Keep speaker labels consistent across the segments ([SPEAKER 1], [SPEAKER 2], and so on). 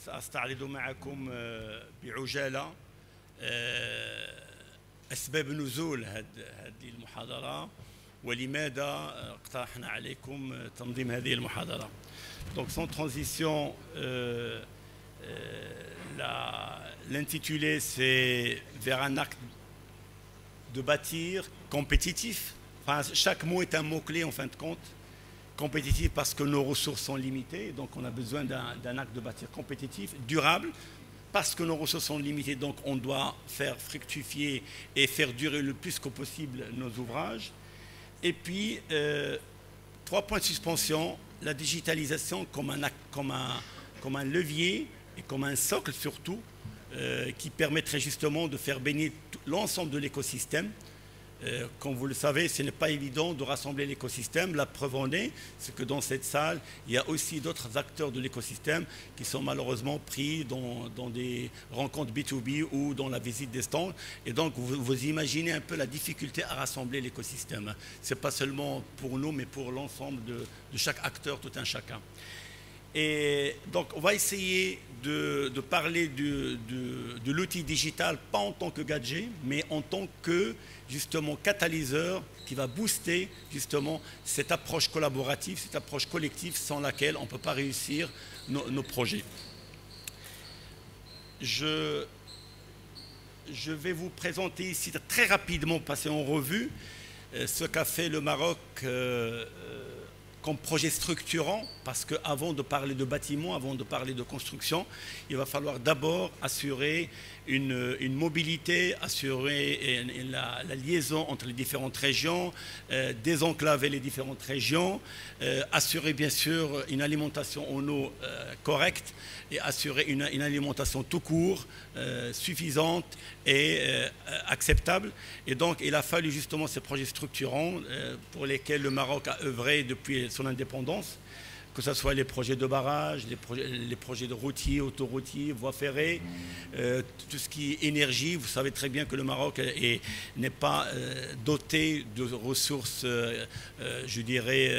[SPEAKER 1] سأستعرض معكم بعجالة أسباب نزول هذه المحاضرة ولماذا اقترحنا عليكم تنظيم هذه المحاضرة. Donc sans transition, l'intitulé c'est vers un acte de bâtir compétitif. Enfin, chaque mot est un mot-clé en fin de compte. Compétitif parce que nos ressources sont limitées, donc on a besoin d'un acte de bâtir compétitif, durable, parce que nos ressources sont limitées, donc on doit faire fructifier et faire durer le plus que possible nos ouvrages. Et puis, 3 points de suspension, la digitalisation comme un levier et comme un socle surtout, qui permettrait justement de faire baigner l'ensemble de l'écosystème. Comme vous le savez, ce n'est pas évident de rassembler l'écosystème. La preuve en est, c'est que dans cette salle, il y a aussi d'autres acteurs de l'écosystème qui sont malheureusement pris dans des rencontres B2B ou dans la visite des stands. Et donc, vous imaginez un peu la difficulté à rassembler l'écosystème. Ce n'est pas seulement pour nous, mais pour l'ensemble de chaque acteur, tout un chacun. Et donc, on va essayer de parler de l'outil digital, pas en tant que gadget, mais en tant que, justement, catalyseur qui va booster, justement, cette approche collaborative, cette approche collective sans laquelle on ne peut pas réussir nos projets. Je vais vous présenter ici très rapidement, passer en revue, ce qu'a fait le Maroc comme projet structurant, parce qu'avant de parler de bâtiment, avant de parler de construction, il va falloir d'abord assurer une mobilité, assurer la liaison entre les différentes régions, désenclaver les différentes régions, assurer bien sûr une alimentation en eau correcte et assurer une alimentation tout court, suffisante et acceptable. Et donc il a fallu justement ces projets structurants pour lesquels le Maroc a œuvré depuis son indépendance, que ce soit les projets de barrages, les projets de routiers, autoroutiers, voies ferrées, tout ce qui est énergie. Vous savez très bien que le Maroc n'est pas doté de ressources, je dirais,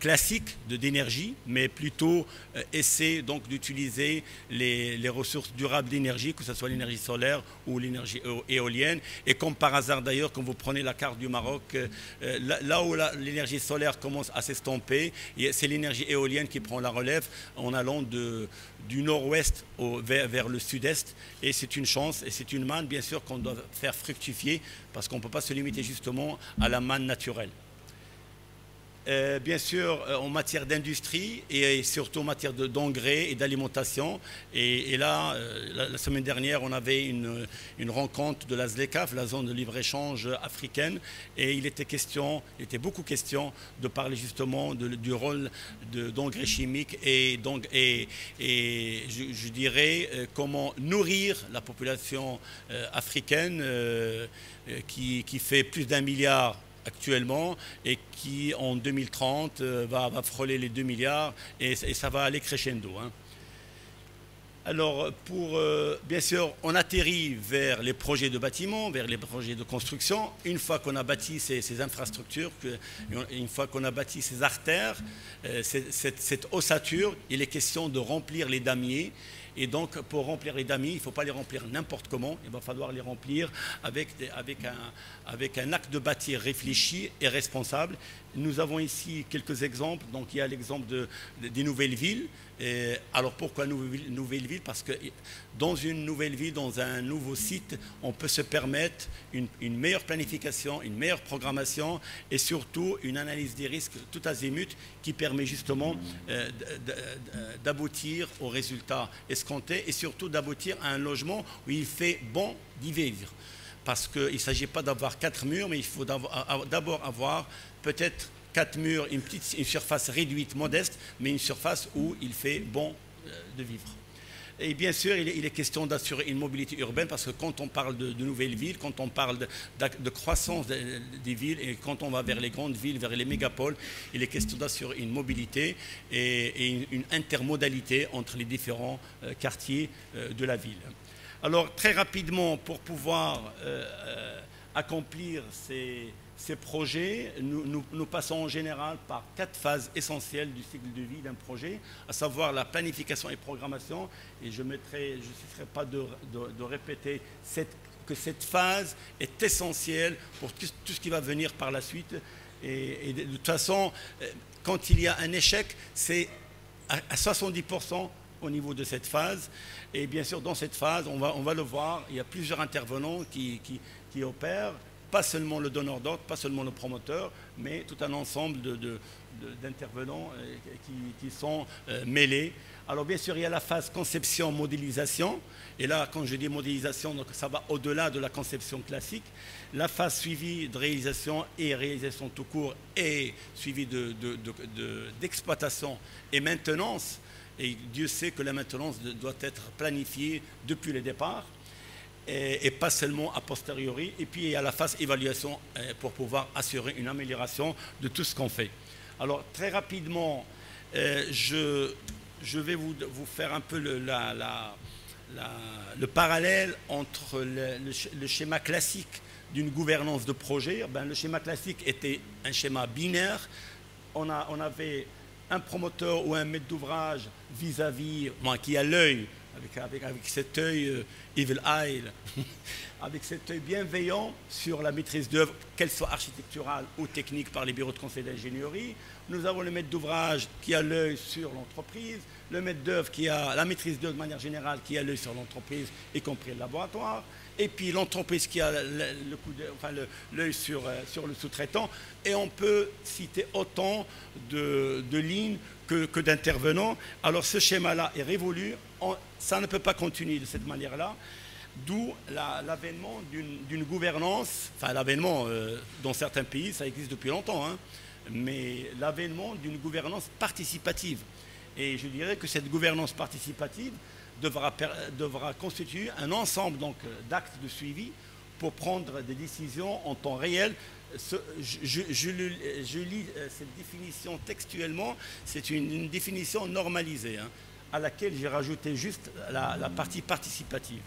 [SPEAKER 1] classique d'énergie, mais plutôt essaie donc d'utiliser les ressources durables d'énergie, que ce soit l'énergie solaire ou l'énergie éolienne. Et comme par hasard d'ailleurs, quand vous prenez la carte du Maroc, là où l'énergie solaire commence à s'estomper, c'est l'énergie éolienne qui prend la relève en allant du nord-ouest vers le sud-est. Et c'est une chance et c'est une manne bien sûr qu'on doit faire fructifier, parce qu'on ne peut pas se limiter justement à la manne naturelle. Bien sûr, en matière d'industrie et surtout en matière d'engrais et d'alimentation. Et là, la semaine dernière, on avait une rencontre de la ZLECAf, la zone de libre-échange africaine, et il était beaucoup question de parler justement du rôle d'engrais chimiques et je dirais comment nourrir la population africaine qui fait plus d'1 milliard actuellement et qui en 2030 va frôler les 2 milliards et ça va aller crescendo. Alors, bien sûr, on atterrit vers les projets de bâtiment, vers les projets de construction. Une fois qu'on a bâti ces infrastructures, une fois qu'on a bâti ces artères, cette ossature, il est question de remplir les damiers. Et donc, pour remplir les damiers, il ne faut pas les remplir n'importe comment. Il va falloir les remplir avec un acte de bâtir réfléchi et responsable. Nous avons ici quelques exemples. Donc, il y a l'exemple des nouvelles villes. Alors, pourquoi nouvelles villes? Parce que dans une nouvelle ville, dans un nouveau site, on peut se permettre une meilleure planification, une meilleure programmation et surtout une analyse des risques tout azimut qui permet justement d'aboutir aux résultats escomptés et surtout d'aboutir à un logement où il fait bon d'y vivre. Parce qu'il ne s'agit pas d'avoir 4 murs, mais il faut d'abord avoir peut-être 4 murs, une surface réduite, modeste, mais une surface où il fait bon de vivre. Et bien sûr, il est question d'assurer une mobilité urbaine, parce que quand on parle de nouvelles villes, quand on parle de croissance des villes, et quand on va vers les grandes villes, vers les mégapoles, il est question d'assurer une mobilité et une intermodalité entre les différents quartiers de la ville. Alors, très rapidement, pour pouvoir accomplir ces projets, nous passons en général par 4 phases essentielles du cycle de vie d'un projet, à savoir la planification et programmation. Et je ne cesserai pas de répéter que cette phase est essentielle pour tout ce qui va venir par la suite. Et de toute façon, quand il y a un échec, c'est à 70% au niveau de cette phase. Et bien sûr, dans cette phase, on va le voir, il y a plusieurs intervenants qui opèrent, pas seulement le donneur d'ordre, pas seulement le promoteur, mais tout un ensemble d'intervenants qui sont mêlés. Alors bien sûr, il y a la phase conception-modélisation. Et là, quand je dis modélisation, donc ça va au-delà de la conception classique. La phase suivie de réalisation et réalisation tout court et suivie d'exploitation et maintenance. Et Dieu sait que la maintenance doit être planifiée depuis le départ et pas seulement a posteriori. Et puis il y a la phase évaluation pour pouvoir assurer une amélioration de tout ce qu'on fait. Alors très rapidement, je vais vous faire un peu le parallèle entre le schéma classique d'une gouvernance de projet. Le schéma classique était un schéma binaire. On avait un promoteur ou un maître d'ouvrage vis-à-vis, qui a l'œil, avec cet œil evil eye, avec cet œil bienveillant sur la maîtrise d'œuvre, qu'elle soit architecturale ou technique par les bureaux de conseil d'ingénierie. Nous avons le maître d'ouvrage qui a l'œil sur l'entreprise, le maître d'œuvre qui a la maîtrise d'œuvre de manière générale, qui a l'œil sur l'entreprise, y compris le laboratoire, et puis l'entreprise qui a l'œil sur le sous-traitant. Et on peut citer autant de lignes que d'intervenants. Alors ce schéma-là est révolu, ça ne peut pas continuer de cette manière-là, d'où l'avènement d'une gouvernance, enfin l'avènement dans certains pays, ça existe depuis longtemps, hein, mais l'avènement d'une gouvernance participative. Et je dirais que cette gouvernance participative devra constituer un ensemble d'actes de suivi pour prendre des décisions en temps réel. Je lis cette définition textuellement, c'est une définition normalisée, hein, à laquelle j'ai rajouté juste la partie participative.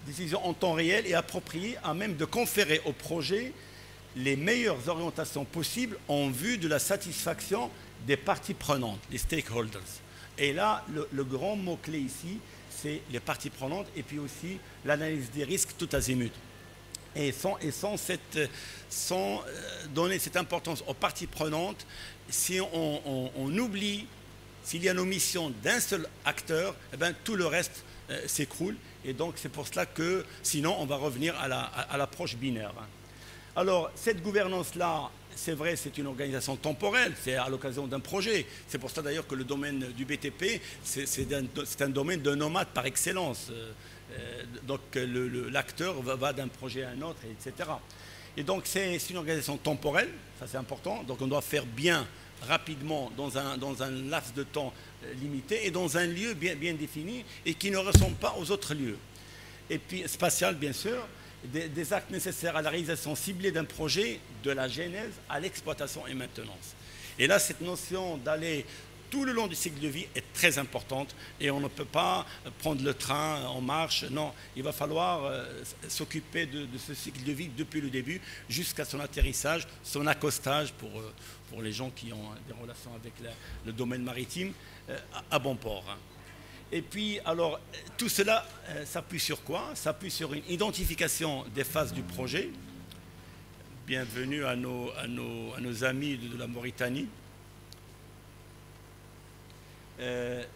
[SPEAKER 1] Décision en temps réel et appropriée à même de conférer au projet les meilleures orientations possibles en vue de la satisfaction des parties prenantes, les stakeholders. Et là, le grand mot-clé ici, c'est les parties prenantes et puis aussi l'analyse des risques tout azimut. Et sans donner cette importance aux parties prenantes, si on oublie, s'il y a une omission d'un seul acteur, eh bien, tout le reste s'écroule. Et donc c'est pour cela que sinon on va revenir à l'approche binaire. Alors cette gouvernance-là, c'est vrai, c'est une organisation temporelle, c'est à l'occasion d'un projet. C'est pour ça d'ailleurs que le domaine du BTP, c'est un domaine de nomade par excellence. Donc l'acteur va d'un projet à un autre, etc. Et donc c'est une organisation temporelle, ça c'est important. Donc on doit faire bien, rapidement, dans un laps de temps limité et dans un lieu bien défini et qui ne ressemble pas aux autres lieux. Et puis spatial, bien sûr, des actes nécessaires à la réalisation ciblée d'un projet, de la genèse à l'exploitation et maintenance. Et là, cette notion d'aller tout le long du cycle de vie est très importante et on ne peut pas prendre le train en marche. Non, il va falloir s'occuper de ce cycle de vie depuis le début jusqu'à son atterrissage, son accostage pour les gens qui ont des relations avec le domaine maritime à bon port. Et puis, alors, tout cela s'appuie sur quoi? S'appuie sur une identification des phases du projet. Bienvenue à nos amis de la Mauritanie.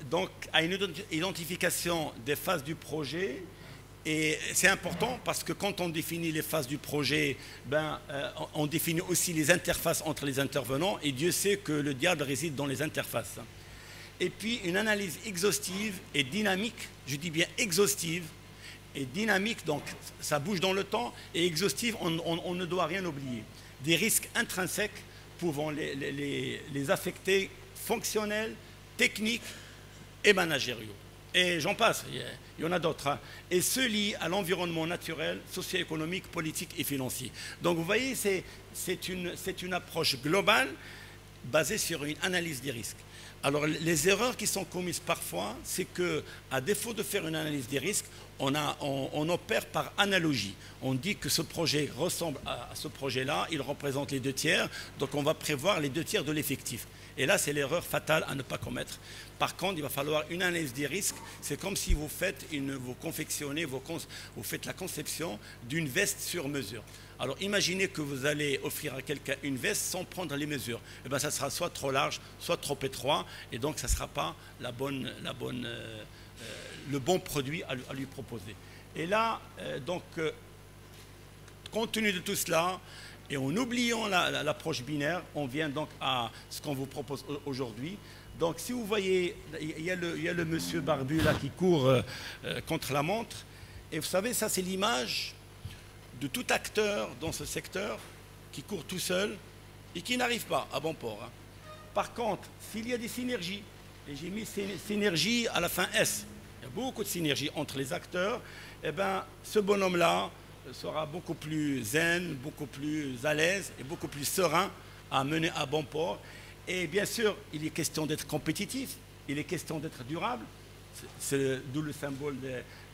[SPEAKER 1] Donc, à une identification des phases du projet. Et c'est important parce que quand on définit les phases du projet, on définit aussi les interfaces entre les intervenants. Et Dieu sait que le diable réside dans les interfaces. Et puis une analyse exhaustive et dynamique, je dis bien exhaustive et dynamique, donc ça bouge dans le temps, et exhaustive, on ne doit rien oublier. Des risques intrinsèques pouvant les affecter fonctionnels, techniques et managériaux. Et j'en passe, il y en a d'autres. Hein. Et ceux liés à l'environnement naturel, socio-économique, politique et financier. Donc vous voyez, c'est une approche globale basée sur une analyse des risques. Alors, les erreurs qui sont commises parfois, c'est qu'à défaut de faire une analyse des risques, on opère par analogie. On dit que ce projet ressemble à ce projet-là, il représente les 2 tiers, donc on va prévoir les 2 tiers de l'effectif. Et là, c'est l'erreur fatale à ne pas commettre. Par contre, il va falloir une analyse des risques. C'est comme si vous faites vous confectionnez, vous faites la conception d'une veste sur mesure. Alors, imaginez que vous allez offrir à quelqu'un une veste sans prendre les mesures. Eh bien, ça sera soit trop large, soit trop étroit, et donc ça ne sera pas le bon produit à lui proposer. Et là, compte tenu de tout cela, et en oubliant l'approche binaire, on vient donc à ce qu'on vous propose aujourd'hui. Donc, si vous voyez, il y a le monsieur barbu là qui court contre la montre. Et vous savez, ça, c'est l'image de tout acteur dans ce secteur qui court tout seul et qui n'arrive pas à bon port. Par contre, s'il y a des synergies, et j'ai mis synergie à la fin S, il y a beaucoup de synergie entre les acteurs, eh bien, ce bonhomme-là sera beaucoup plus zen, beaucoup plus à l'aise et beaucoup plus serein à mener à bon port. Et bien sûr, il est question d'être compétitif, il est question d'être durable, c'est d'où le symbole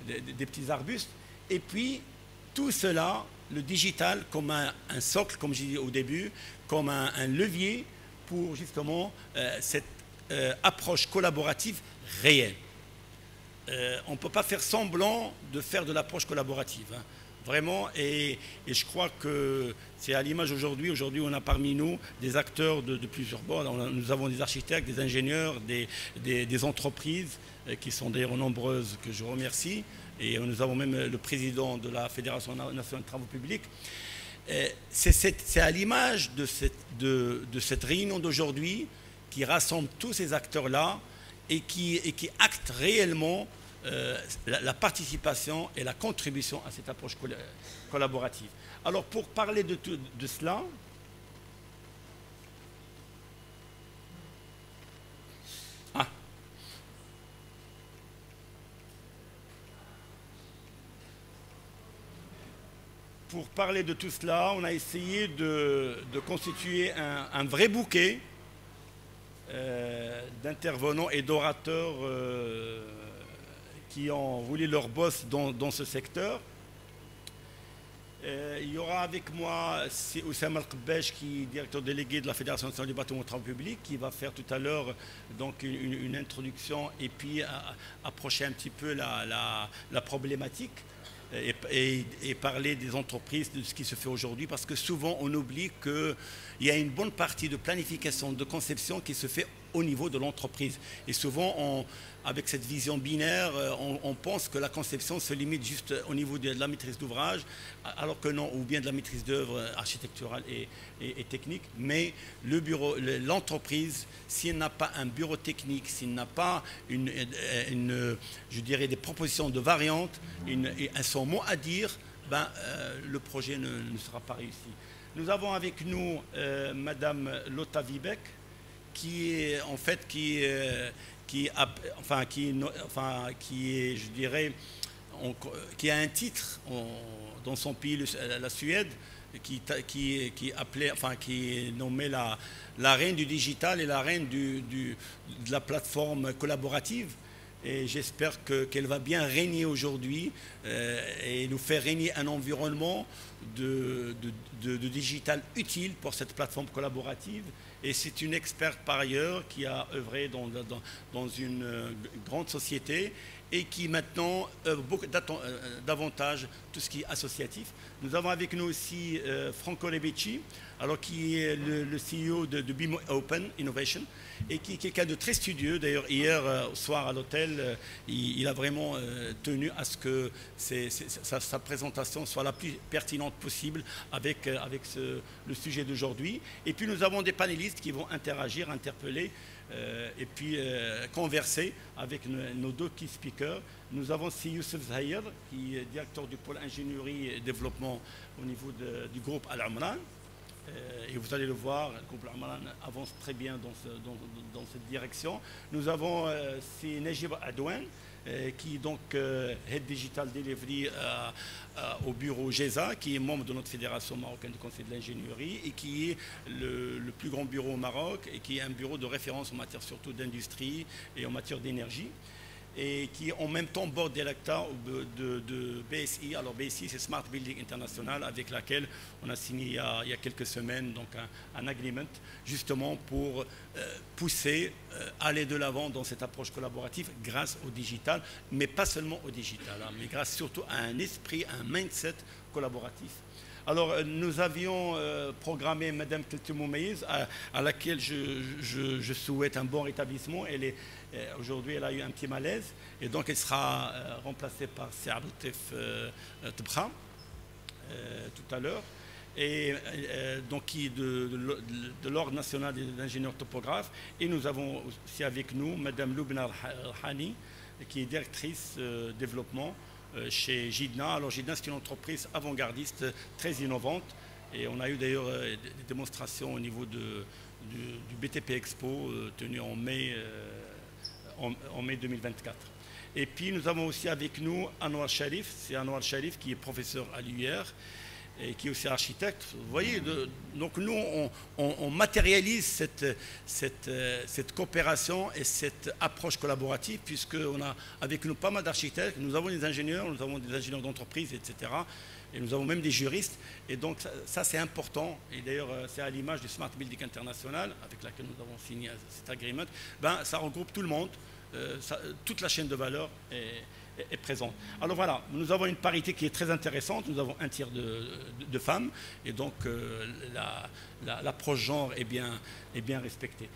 [SPEAKER 1] des petits arbustes. Et puis, tout cela, le digital comme un socle, comme j'ai dit au début, comme un levier pour justement cette approche collaborative réelle. On ne peut pas faire semblant de faire de l'approche collaborative. Vraiment, et je crois que c'est à l'image aujourd'hui. Aujourd'hui, on a parmi nous des acteurs de plusieurs bords. Nous avons des architectes, des ingénieurs, des entreprises qui sont d'ailleurs nombreuses, que je remercie. Et nous avons même le président de la Fédération nationale de travaux publics. C'est à l'image de cette réunion d'aujourd'hui qui rassemble tous ces acteurs-là et qui acte réellement la participation et la contribution à cette approche collaborative. Alors, pour parler de cela, on a essayé de constituer un vrai bouquet d'intervenants et d'orateurs qui ont roulé leur bosse dans ce secteur. Il y aura avec moi Oussama El-Kbech, qui est directeur délégué de la Fédération nationale du bâtiment et des travaux publics, qui va faire tout à l'heure donc une introduction et puis approcher un petit peu la problématique et parler des entreprises, de ce qui se fait aujourd'hui, parce que souvent on oublie qu'il y a une bonne partie de planification, de conception qui se fait au niveau de l'entreprise. Et souvent, avec cette vision binaire, on pense que la conception se limite juste au niveau de la maîtrise d'ouvrage, alors que non, ou bien de la maîtrise d'œuvre architecturale et technique. Mais l'entreprise, s'il n'a pas un bureau technique, s'il n'a pas je dirais des propositions de variantes, son mot à dire, le projet ne sera pas réussi. Nous avons avec nous Madame Lotta Wiebeck, qui est en fait qui est, je dirais, qui a un titre dans son pays, la Suède, qui est nommée la reine du digital et la reine de la plateforme collaborative. Et j'espère qu'elle va bien régner aujourd'hui et nous faire régner un environnement de digital utile pour cette plateforme collaborative. Et c'est une experte par ailleurs qui a œuvré dans une grande société et qui maintenant œuvre davantage tout ce qui est associatif. Nous avons avec nous aussi Franco Levici, alors qui est le CEO de BIM Open Innovation et qui est quelqu'un de très studieux. D'ailleurs, hier soir à l'hôtel, il a vraiment tenu à ce que sa présentation soit la plus pertinente possible avec le sujet d'aujourd'hui. Et puis nous avons des panélistes qui vont interagir, interpeller et puis converser avec nos deux key speakers. Nous avons aussi Youssef Zahir, qui est directeur du pôle ingénierie et développement au niveau du groupe Al-Amran. Et vous allez le voir, le groupe Al-Amran avance très bien dans cette direction. Nous avons Najib Adouane, qui est donc Head Digital Delivery au bureau GESA, qui est membre de notre Fédération marocaine du Conseil de l'ingénierie et qui est le plus grand bureau au Maroc et qui est un bureau de référence en matière surtout d'industrie et en matière d'énergie, et qui en même temps board director de BSI. Alors BSI, c'est Smart Building International, avec laquelle on a signé il y a quelques semaines donc un agreement justement pour pousser, aller de l'avant dans cette approche collaborative grâce au digital, mais pas seulement au digital, hein, mais grâce surtout à un esprit, un mindset collaboratif. Alors, nous avions programmé Madame Keltemoumaïz, à laquelle je souhaite un bon rétablissement. Aujourd'hui, elle a eu un petit malaise, et donc elle sera remplacée par Abdeltif Tebra tout à l'heure, et donc qui est de l'Ordre national des ingénieurs topographes. Et nous avons aussi avec nous Madame Loubna Hani, qui est directrice développement chez Gidna. Alors Gidna, c'est une entreprise avant-gardiste très innovante, et on a eu d'ailleurs des démonstrations au niveau du BTP Expo tenu en mai 2024. Et puis nous avons aussi avec nous Anwar Sharif. C'est Anwar Sharif qui est professeur à l'UR et qui est aussi architecte. Vous voyez, donc nous, on matérialise cette coopération et cette approche collaborative, puisqu'on a avec nous pas mal d'architectes, nous avons des ingénieurs d'entreprise, etc. Et nous avons même des juristes. Et donc ça c'est important. Et d'ailleurs, c'est à l'image du Smart Building International, avec laquelle nous avons signé cet agreement. Ben, ça regroupe tout le monde, toute la chaîne de valeur est présente. Alors voilà, nous avons une parité qui est très intéressante. Nous avons un tiers de femmes, et donc l'approche genre est bien respectée.